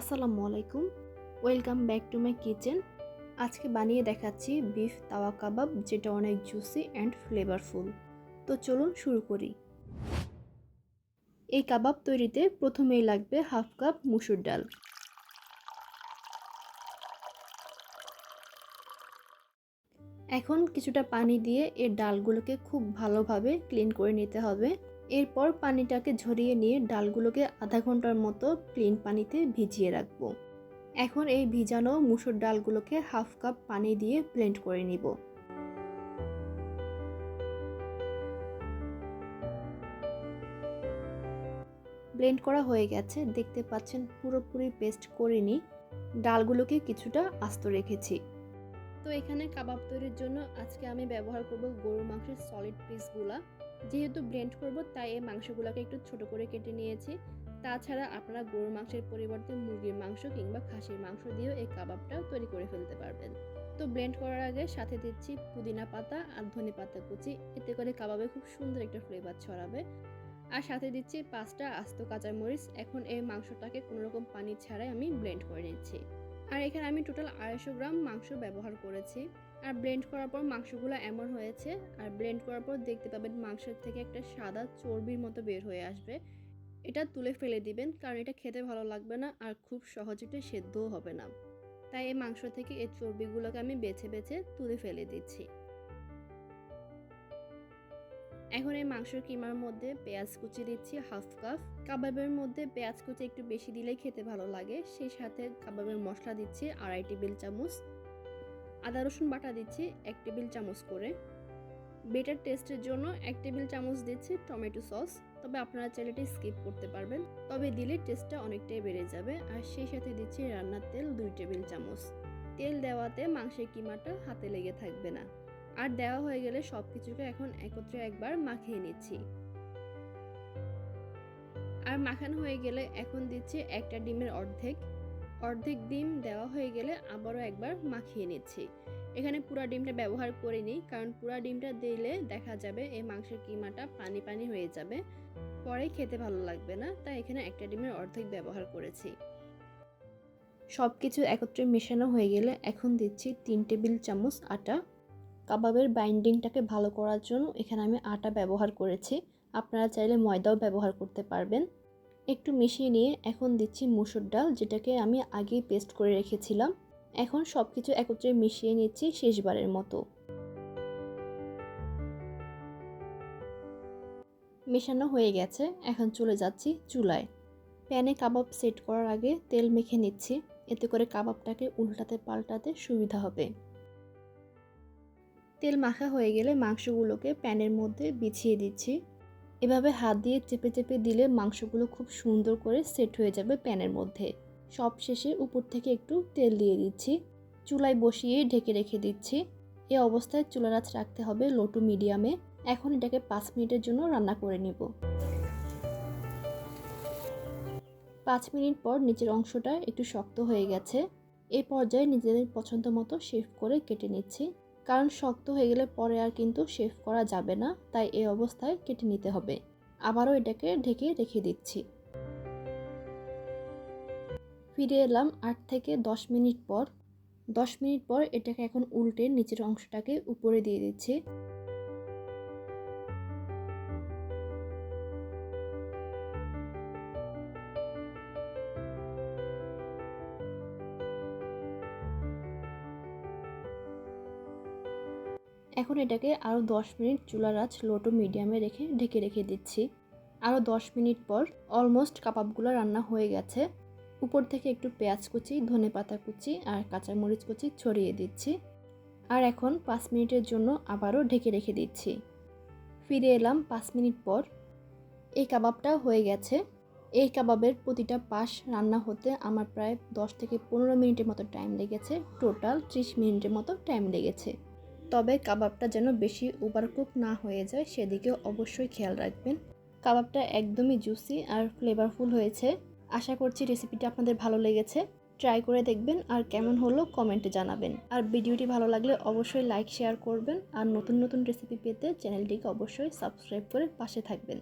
আসসালামু আলাইকুম, welcome back to my kitchen. আজকে বানিয়ে দেখাচ্ছি বিফ তাওয়া কাবাব, যেটা অনেক জুসি অ্যান্ড ফ্লেভারফুল। তো চলুন শুরু করি। এই কাবাব তৈরিতে প্রথমেই লাগবে হাফ কাপ মুসুর ডাল। এখন কিছুটা পানি দিয়ে এর ডালগুলোকে খুব ভালোভাবে ক্লিন করে নিতে হবে। এরপর পানিটাকে ঝরিয়ে নিয়ে ডালগুলোকে আধা ঘন্টার মতো ক্লিন পানিতে ভিজিয়ে রাখবো। এখন এই ভিজানো মুসুর ডালগুলোকে হাফ কাপ পানি দিয়ে ব্লেন্ড করে নিব। ব্লেন্ড করা হয়ে গেছে, দেখতে পাচ্ছেন পুরোপুরি পেস্ট করিনি, ডালগুলোকে কিছুটা আস্ত রেখেছি। তো এখানে কাবাব তৈরির জন্য আজকে আমি ব্যবহার করব গরুর মাংসের সলিড পিসগুলা। যেহেতু ব্লেন্ড করব তাই এই মাংসগুলোকে একটু ছোট করে কেটে নিয়েছি। তাছাড়া আপনারা গরুর মাংসের পরিবর্তে মুরগির মাংস কিংবা খাসির মাংস দিয়েও এই কাবাবটা তৈরি করে ফেলতে পারবেন। তো ব্লেন্ড করার আগে সাথে দিচ্ছি পুদিনা পাতা আর ধনে পাতা কুচি, এতে করে কাবাবে খুব সুন্দর একটা ফ্লেভার ছড়াবে। আর সাথে দিচ্ছি 5টা আস্ত কাঁচামরিচ। এখন এই মাংসটাকে কোনো রকম পানি ছাড়াই আমি ব্লেন্ড করে নিচ্ছি। আর এখানে আমি টোটাল 250 গ্রাম মাংস ব্যবহার করেছি। আর ব্লেন্ড করার পর মাংসগুলো এমন হয়েছে। আর ব্লেন্ড করার পর দেখতে পাবেন মাংসের থেকে একটা সাদা চর্বির মতো বের হয়ে আসবে। এটা তুলে ফেলে দিবেন, কারণ এটা খেতে ভালো লাগবে না আর খুব সহজে এটা সেদ্ধও হবে না। তাই এই মাংস থেকে এই চর্বিগুলোকে আমি বেছে বেছে তুলে ফেলে দিচ্ছি। এখন এই মাংসের কিমার মধ্যে পেঁয়াজ কুচি দিচ্ছি হাফ কাপ। কাবাবের মধ্যে পেঁয়াজ কুচি একটু বেশি দিলেই খেতে ভালো লাগে। সেই সাথে কাবাবের মশলা দিচ্ছি 2.5 টেবিল চামচ। আদা রসুন বাটা দিচ্ছি 1 টেবিল চামচ করে। বেটার টেস্টের জন্য 1 টেবিল চামচ দিচ্ছি টমেটো সস, তবে আপনারা চাইলে এটা স্কিপ করতে পারবেন, তবে দিলে টেস্টটা অনেকটাই বেড়ে যাবে। আর সেই সাথে দিচ্ছি রান্নার তেল 2 টেবিল চামচ। তেল দেওয়াতে মাংসের কিমাটা হাতে লেগে থাকবে না। আর দেওয়া হয়ে গেলে সব কিছুকে এখন একত্রে একবার মাখিয়ে নিচ্ছি। আর মাখানো হয়ে গেলে এখন দিচ্ছি একটা ডিমের অর্ধেক ডিম দেওয়া হয়ে গেলে আবারও একবার মাখিয়ে নিচ্ছি। এখানে পুরা ডিমটা ব্যবহার করিনি, কারণ পুরা ডিমটা দিলে দেখা যাবে এই মাংসের কিমাটা পানি পানি হয়ে যাবে, পরে খেতে ভালো লাগবে না। তাই এখানে একটা ডিমের অর্ধেক ব্যবহার করেছি। সব কিছু একত্রে মেশানো হয়ে গেলে এখন দিচ্ছি 3 টেবিল চামচ আটা। কাবাবের বাইন্ডিংটাকে ভালো করার জন্য এখানে আমি আটা ব্যবহার করেছি, আপনারা চাইলে ময়দাও ব্যবহার করতে পারবেন। একটু মিশিয়ে নিয়ে এখন দিচ্ছি মুসুর ডাল, যেটাকে আমি আগেই পেস্ট করে রেখেছিলাম। এখন সব কিছু একত্রে মিশিয়ে নিচ্ছি শেষবারের মতো। মেশানো হয়ে গেছে, এখন চলে যাচ্ছি চুলায়। প্যানে কাবাব সেট করার আগে তেল মেখে নিচ্ছি, এতে করে কাবাবটাকে উল্টাতে পাল্টাতে সুবিধা হবে। তেল মাখা হয়ে গেলে মাংসগুলোকে প্যানের মধ্যে বিছিয়ে দিচ্ছি। এভাবে হাত দিয়ে চেপে চেপে দিলে মাংসগুলো খুব সুন্দর করে সেট হয়ে যাবে প্যানের মধ্যে। সব শেষে উপর থেকে একটু তেল দিয়ে দিচ্ছি। চুলায় বসিয়ে ঢেকে রেখে দিচ্ছি। এই অবস্থায় চুলার আঁচ রাখতে হবে লো টু মিডিয়ামে। এখন এটাকে 5 মিনিটের জন্য রান্না করে নিব। 5 মিনিট পর নিচের অংশটা একটু শক্ত হয়ে গেছে। এই পর্যায়ে নিজেদের পছন্দ মতো শেফ করে কেটে নিচ্ছি, কারণ শক্ত হয়ে গেলে পরে আর কিন্তু শেফ করা যাবে না, তাই এই অবস্থায় কেটে নিতে হবে। আবারও এটাকে ঢেকে রেখে দিচ্ছি। ফিরে এলাম 8 থেকে 10 মিনিট পর। 10 মিনিট পর এটাকে এখন উল্টে নিচের অংশটাকে উপরে দিয়ে দিচ্ছি। এখন এটাকে আরও 10 মিনিট চুলার আঁচ লো টু মিডিয়ামে রেখে ঢেকে রেখে দিচ্ছি। আরও 10 মিনিট পর অলমোস্ট কাবাবগুলো রান্না হয়ে গেছে। উপর থেকে একটু পেঁয়াজ কুচি, ধনেপাতা কুচি আর কাঁচামরিচ কুচি ছড়িয়ে দিচ্ছি। আর এখন 5 মিনিটের জন্য আবারও ঢেকে রেখে দিচ্ছি। ফিরে এলাম 5 মিনিট পর। এই কাবাবটা হয়ে গেছে। এই কাবাবের প্রতিটা পাশ রান্না হতে আমার প্রায় 10 থেকে 15 মিনিটের মতো টাইম লেগেছে। টোটাল 30 মিনিটের মতো টাইম লেগেছে। তবে কাবাবটা যেন বেশি ওভারকুক না হয়ে যায়, সেদিকেও অবশ্যই খেয়াল রাখবেন। কাবাবটা একদমই জুসি আর ফ্লেভারফুল হয়েছে। আশা করছি রেসিপিটা আপনাদের ভালো লেগেছে। ট্রাই করে দেখবেন আর কেমন হলো কমেন্টে জানাবেন। আর ভিডিওটি ভালো লাগলে অবশ্যই লাইক শেয়ার করবেন। আর নতুন নতুন রেসিপি পেতে চ্যানেলটিকে অবশ্যই সাবস্ক্রাইব করে পাশে থাকবেন।